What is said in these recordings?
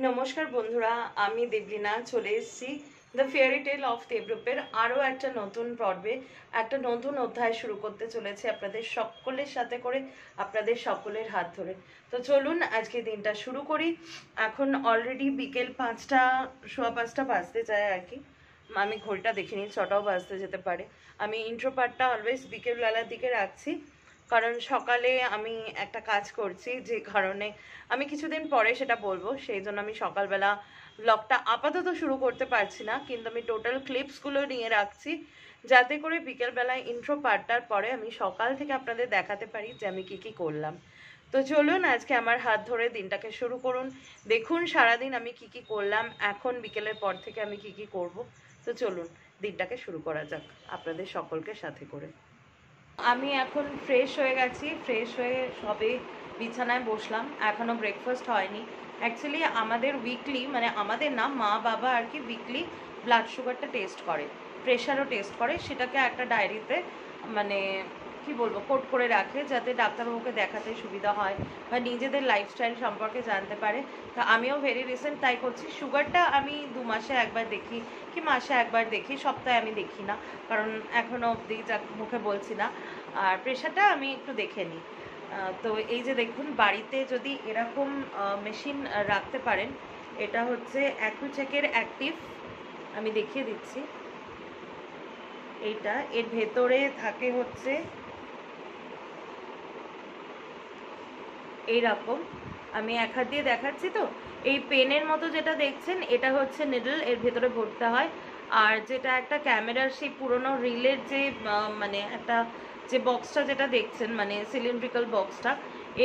নমস্কার বন্ধুরা, আমি দেবলীনা চলে এসেছি দ্য ফেয়ারি টেল অফ দেবরূপের আরও একটা নতুন পর্বে, একটা নতুন অধ্যায় শুরু করতে চলেছে আপনাদের সকলের সাথে করে, আপনাদের সকলের হাত ধরে। তো চলুন আজকে দিনটা শুরু করি। এখন অলরেডি বিকেল 5টা, সোয়া 5টা বাজতে যায় আর কি। আমি ঘড়িটা দেখিনি, 6টাও বাজতে যেতে পারে। আমি ইন্ট্রো পার্টটা অলওয়েজ বিকেলবেলার দিকে রাখছি, কারণ সকালে আমি একটা কাজ করছি, যে কারণে আমি কিছুদিন পরে সেটা বলবো, সেই জন্য আমি সকালবেলা ব্লগটা আপাতত শুরু করতে পারছি না, কিন্তু আমি টোটাল ক্লিপসগুলো নিয়ে রাখছি, যাতে করে বিকেলবেলায় ইন্ট্রো পার্টটার পরে আমি সকাল থেকে আপনাদের দেখাতে পারি যে আমি কি করলাম। তো চলুন আজকে আমার হাত ধরে দিনটাকে শুরু করুন, দেখুন সারাদিন আমি কি করলাম, এখন বিকেলের পর থেকে আমি কি করব। তো চলুন দিনটাকে শুরু করা যাক আপনাদের সকলকে সাথে করে। আমি এখন ফ্রেশ হয়ে গেছি, ফ্রেশ হয়ে সবে বিছানায় বসলাম, এখনও ব্রেকফাস্ট হয়নি। অ্যাকচুয়ালি আমাদের উইকলি, মানে আমাদের না, মা বাবা আর কি উইকলি ব্লাড সুগারটা টেস্ট করে, প্রেশারও টেস্ট করে, সেটাকে একটা ডায়েরিতে মানে কি বলবো কোট করে রাখে, যাতে ডাক্তারবাবুকে দেখাতে সুবিধা হয় বা নিজেদের লাইফস্টাইল সম্পর্কে জানতে পারে। তো আমিও ভেরি রিসেন্ট তাই করছি। সুগারটা আমি 2 মাসে একবার দেখি কি মাসে একবার দেখি, সপ্তাহে আমি দেখি না, কারণ এখনও অবধি যা মুখে বলছি না। আর প্রেশারটা আমি একটু দেখে নিই। তো এই যে দেখুন, বাড়িতে যদি এরকম মেশিন রাখতে পারেন, এটা হচ্ছে অ্যাকুচেকের অ্যাক্টিভ, আমি দেখিয়ে দিচ্ছি। এইটা এর ভেতরে থাকে হচ্ছে এইরকম, আমি এক হাত দিয়ে দেখাচ্ছি। তো এই পেনের মতো যেটা দেখছেন, এটা হচ্ছে নিডল, এর ভেতরে ভরতে হয়। আর যেটা একটা ক্যামেরার সেই পুরনো রিলের যে মানে একটা যে বক্সটা যেটা দেখছেন, মানে সিলিন্ড্রিক্যাল বক্সটা,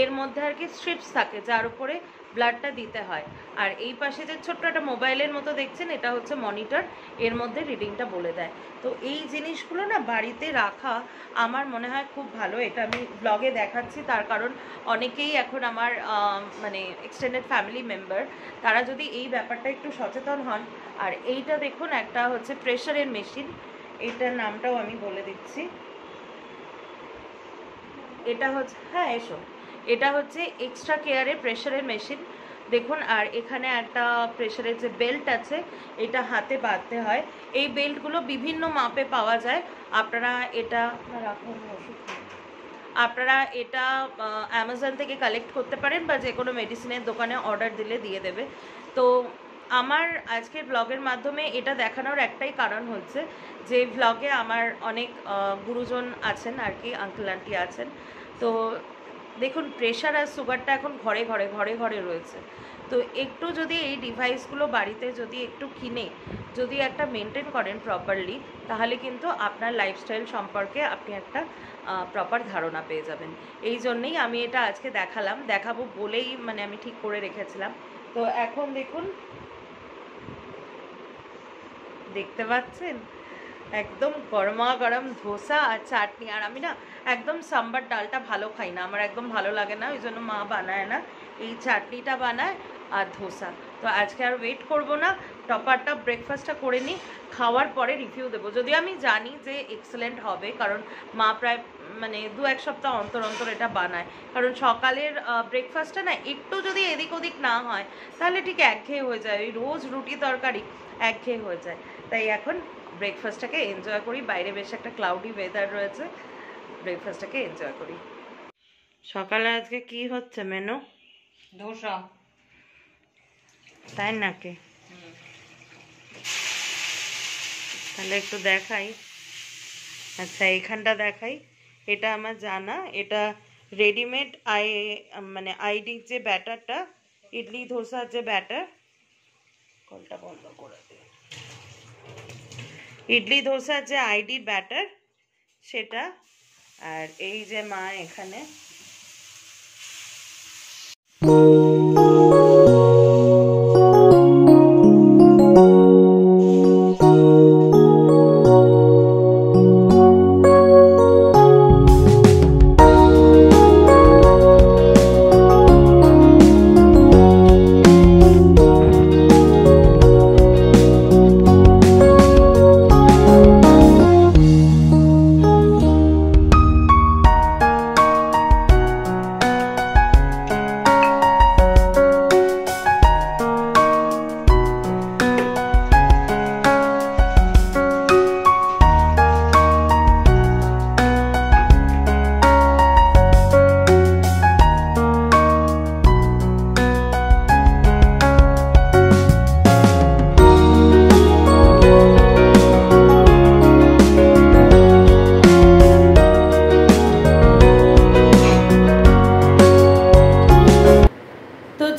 এর মধ্যে আর কি স্ট্রিপস থাকে যার উপরে ব্লাডটা দিতে হয়। আর এই পাশে যে ছোট্ট একটা মোবাইলের মতো দেখছেন, এটা হচ্ছে মনিটর, এর মধ্যে রিডিংটা বলে দেয়। তো এই জিনিসগুলো না বাড়িতে রাখা আমার মনে হয় খুব ভালো। এটা আমি ব্লগে দেখাচ্ছি তার কারণ অনেকেই এখন আমার মানে এক্সটেন্ডেড ফ্যামিলি মেম্বার, তারা যদি এই ব্যাপারটা একটু সচেতন হন। আর এইটা দেখুন, একটা হচ্ছে প্রেশারের মেশিন, এইটার নামটাও আমি বলে দিচ্ছি। এটা হচ্ছে, হ্যাঁ এসো, এটা হচ্ছে এক্সট্রা কেয়ারের প্রেশারের মেশিন দেখুন। আর এখানে একটা প্রেশারের যে বেল্ট আছে, এটা হাতে বাঁধতে হয়। এই বেল্টগুলো বিভিন্ন মাপে পাওয়া যায়। আপনারা এটা রাখুন, আপনারা এটা অ্যামাজন থেকে কালেক্ট করতে পারেন, বা যে কোনো মেডিসিনের দোকানে অর্ডার দিলে দিয়ে দেবে। তো আমার আজকের ব্লগের মাধ্যমে এটা দেখানোর একটাই কারণ হচ্ছে যে ব্লগে আমার অনেক গুরুজন আছেন আর কি, আঙ্কেল আন্টি আছেন। তো দেখুন, প্রেশার আর সুগারটা এখন ঘরে ঘরে ঘরে ঘরে রয়েছে। তো একটু যদি এই ডিভাইসগুলো বাড়িতে যদি একটু কিনে যদি একটা মেনটেন করেন প্রপারলি, তাহলে কিন্তু আপনার লাইফস্টাইল সম্পর্কে আপনি একটা প্রপার ধারণা পেয়ে যাবেন। এই জন্যেই আমি এটা আজকে দেখাবো বলেই মানে আমি ঠিক করে রেখেছিলাম। তো এখন দেখুন, দেখতে পাচ্ছেন একদম গরমা গরম ধোসা আর চাটনি। আর আমি না একদম সাম্বার ডালটা ভালো খাই না, আমার একদম ভালো লাগে না, ওই জন্য মা বানায় না, এই চাটনিটা বানায় আর ধোসা। তো আজকে আর ওয়েট করব না, টপারটা ব্রেকফাস্টটা করে নিই, খাওয়ার পরে রিভিউ দেবো। যদিও আমি জানি যে এক্সেলেন্ট হবে, কারণ মা প্রায় মানে 2-1 সপ্তাহ অন্তর অন্তর এটা বানায়। কারণ সকালের ব্রেকফাস্টটা না একটু যদি এদিক ওদিক না হয়, তাহলে ঠিক একঘেয়ে হয়ে যায়, ওই রোজ রুটি তরকারি একঘেয়ে হয়ে যায়। তাই এখন ব্রেকফাস্টটাকে এনজয় করি, বাইরে বেশ একটা ক্লাউডি ওয়েদার রয়েছে, ব্রেকফাস্টটাকে এনজয় করি। সকালে আজকে কি হচ্ছে মেনু? ধোসা। তাই নাকি? তাহলে একটু দেখাই। আচ্ছা, এইখানটা দেখাই। এটা আমার জানা, এটা রেডিমেড মানে আইডির যে ব্যাটারটা, ইডলি ধোসার যে ব্যাটার, কলটা বন্ধ করে দে, ইডলি ধোসার যে আইডির ব্যাটার সেটা। আর এই যে মা এখানে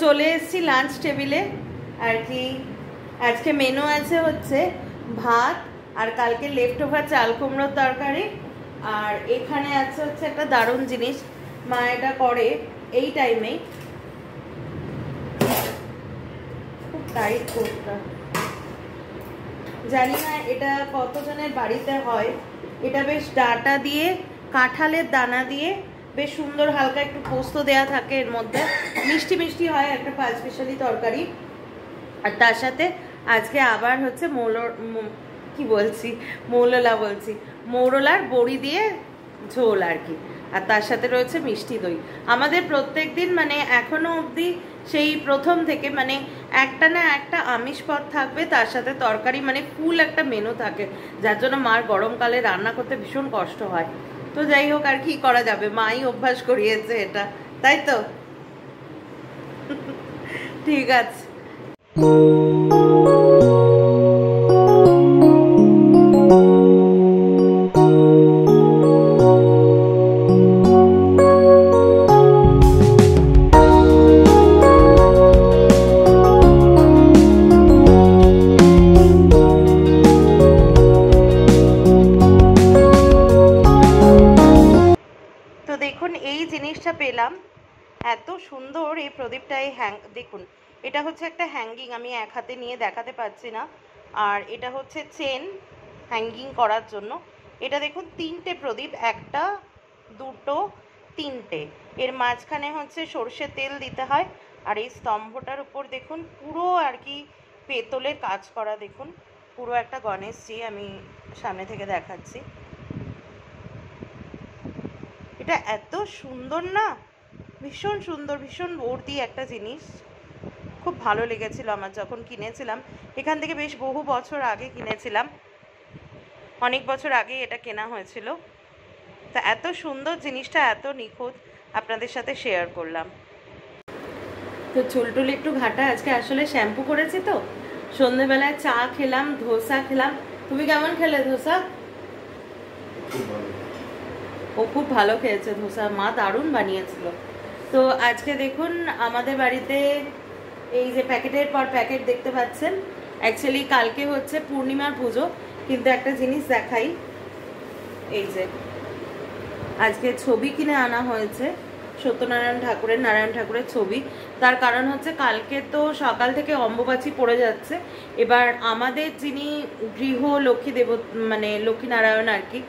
চলে এসেছি লাঞ্চ টেবিলে আর কি। আজকে মেনু আছে হচ্ছে ভাত আর কালকে লেফট ওভার চাল কুমড়োর তরকারি। আর এখানে আছে হচ্ছে একটা দারুণ জিনিস, মা এটা করে এই টাইমে, খুব টাইট কোটটা, জানি না এটা কতজনের বাড়িতে হয়। এটা বেশ ডাটা দিয়ে, কাঁঠালের দানা দিয়ে বেশ সুন্দর, হালকা একটু পোস্ত দেয়া থাকে এর মধ্যে, মিষ্টি মিষ্টি হয়, একটা পাঁচ স্পেশালি তরকারি। আর তার সাথে আজকে আবার হচ্ছে মৌরলার বড়ি দিয়ে ঝোল আর কি। আর তার সাথে রয়েছে মিষ্টি দই। আমাদের প্রত্যেক দিন মানে এখনো অবধি সেই প্রথম থেকে মানে একটা না একটা আমিষ পদ থাকবে, তার সাথে তরকারি, মানে ফুল একটা মেনু থাকে, যার জন্য মার গরমকালে রান্না করতে ভীষণ কষ্ট হয়। তো যাই হোক, আর কি করা যাবে, মাই অভ্যাস করিয়েছে এটা, তাই তো। ঠিক আছে। পেলাম এত সুন্দর এই প্রদীপটাই, দেখুন এটা হচ্ছে একটা হ্যাঙ্গিং, আমি এক হাতে নিয়ে দেখাতে পারছি না। আর এটা হচ্ছে চেন হ্যাঙ্গিং করার জন্য। এটা দেখুন তিনটে প্রদীপ, একটা দুটো তিনটে, এর মাঝখানে হচ্ছে সর্ষের তেল দিতে হয়। আর এই স্তম্ভটার উপর দেখুন পুরো আর কি পেতলের কাজ করা, দেখুন পুরো একটা গণেশজি, আমি সামনে থেকে দেখাচ্ছি। এটা এত সুন্দর না, ভীষণ সুন্দর, ভীষণ ভর্তি একটা জিনিস, খুব ভালো লেগেছিল আমার যখন কিনেছিলাম। এখান থেকে বেশ বহু বছর আগে কিনেছিলাম, অনেক বছর আগে এটা কেনা হয়েছিল। তা এত সুন্দর জিনিসটা, এত নিখুঁত, আপনাদের সাথে শেয়ার করলাম। তো চুলটুল একটু ঘাটা, আজকে আসলে শ্যাম্পু করেছি তো। সন্ধ্যেবেলায় চা খেলাম, ধোসা খেলাম। তুমি কেমন খেলে ধোসা? ও খুব ভালো খেয়েছে ধোসা, মা দারুণ বানিয়েছিল। তো আজকে দেখুন আমাদের বাড়িতে এই যে প্যাকেটের পর প্যাকেট দেখতে পাচ্ছেন, অ্যাকচুয়ালি কালকে হচ্ছে পূর্ণিমার পুজো, কিন্তু একটা জিনিস দেখাই, এই যে আজকে ছবি কিনে আনা হয়েছে সত্যনারায়ণ ঠাকুরের, নারায়ণ ঠাকুরের ছবি। তার কারণ হচ্ছে কালকে তো সকাল থেকে অম্বুবাচী পড়ে যাচ্ছে। এবার আমাদের যিনি গৃহ লক্ষ্মী দেব, মানে লক্ষ্মীনারায়ণ আর কি,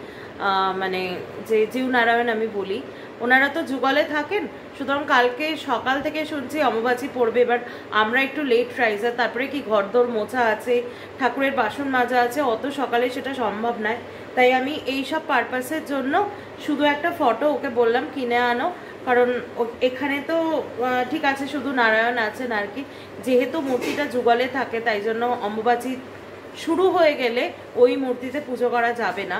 মানে যে জীবনারায়ণ আমি বলি, ওনারা তো যুগলে থাকেন, সুতরাং কালকে সকাল থেকে শুনছি অম্বুবাচী পড়বে। এবার আমরা একটু লেট রাইজার, তারপরে কি ঘরদোর মোছা আছে, ঠাকুরের বাসন মাজা আছে, অত সকালে সেটা সম্ভব নয়। তাই আমি এই সব পারপাসের জন্য শুধু একটা ফটো ওকে বললাম কিনে আনো, কারণ এখানে তো ঠিক আছে শুধু নারায়ণ আছেন আর কি, যেহেতু মূর্তিটা যুগলে থাকে তাই জন্য অম্বুবাচী শুরু হয়ে গেলে ওই মূর্তিতে পুজো করা যাবে না,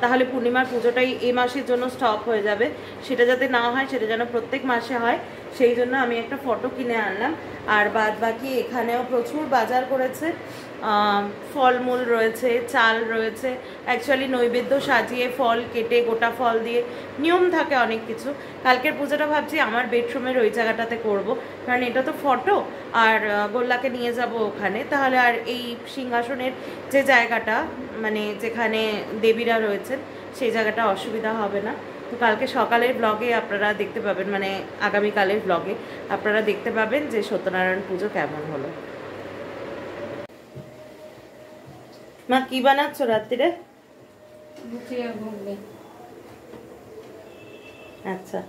তাহলে পূর্ণিমার পুজোটাই এই মাসের জন্য স্টপ হয়ে যাবে। সেটা যাতে না হয়, সেটা যেন প্রত্যেক মাসে হয়, সেই জন্য আমি একটা ফটো কিনে আনলাম। আর বাদ বাকি এখানেও প্রচুর বাজার করেছে, ফলমূল রয়েছে, চাল রয়েছে। অ্যাকচুয়ালি নৈবেদ্য সাজিয়ে ফল কেটে গোটা ফল দিয়ে নিয়ম থাকে অনেক কিছু। কালকের পুজোটা ভাবছি আমার বেডরুমের ওই জায়গাটাতে করব, কারণ এটা তো ফটো, আর গোল্লাকে নিয়ে যাব ওখানে, তাহলে আর এই সিংহাসনের যে জায়গাটা মানে যেখানে দেবীরা রয়েছেন সেই জায়গাটা অসুবিধা হবে না। তো কালকে সকালের ব্লগে আপনারা দেখতে পাবেন, মানে আগামীকালের ব্লগে আপনারা দেখতে পাবেন যে সত্যনারায়ণ পুজো কেমন হলো। মা কি বানাচ্ছ রাত্রিরে? আচ্ছা,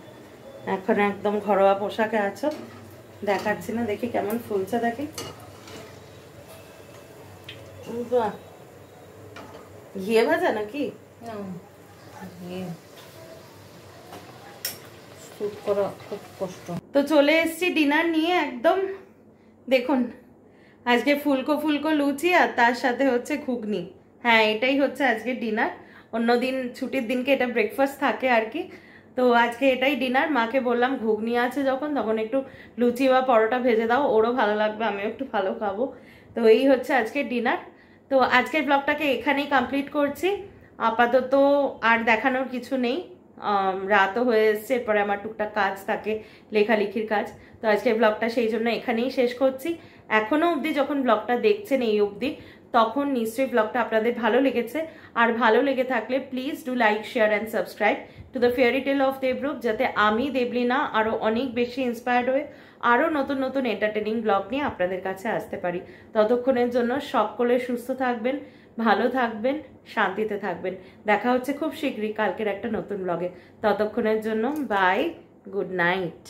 এখন একদম ঘরোয়া পোশাকে আছো, দেখাচ্ছি না, দেখি কেমন ফুলছে, দেখি। ঘিয়ে ভাজা নাকি? তো চলে এসছি ডিনার নিয়ে একদম। দেখুন আজকে ফুলকো ফুলকো লুচি আর তার সাথে হচ্ছে ঘুগনি। হ্যাঁ, এটাই হচ্ছে আজকে ডিনার। অন্যদিন ছুটির দিনকে এটা ব্রেকফাস্ট থাকে আর কি, তো আজকে এটাই ডিনার। মাকে বললাম ঘুগনি আছে যখন, তখন একটু লুচি বা পরোটা ভেজে দাও, ওরও ভালো লাগবে, আমিও একটু ভালো খাবো। তো এই হচ্ছে আজকে ডিনার। তো আজকের ব্লগটাকে এখানেই কমপ্লিট করছি। আপাতত আর দেখানোর কিছু নেই, রাতও হয়ে এসছে, এরপরে আমার টুকটাক কাজ থাকে, লেখালেখির কাজ। তো আজকের ব্লগটা সেই জন্য এখানেই শেষ করছি। এখনো অবধি যখন ব্লগটা দেখছেন এই অবধি, তখন নিশ্চয়ই ব্লগটা আপনাদের ভালো লেগেছে। আর ভালো লেগে থাকলে please do like, share and subscribe to the fairy tale of Debrup, যাতে আমি দেবলীনা আরও অনেক বেশি ইন্সপায়ার্ড হয়ে আরও নতুন নতুন এন্টারটেনিং ব্লগ নিয়ে আপনাদের কাছে আসতে পারি। ততক্ষণের জন্য সকলে সুস্থ থাকবেন, ভালো থাকবেন, শান্তিতে থাকবেন। দেখা হচ্ছে খুব শীঘ্রই কালকের একটা নতুন ব্লগে। ততক্ষণের জন্য বাই, গুড নাইট।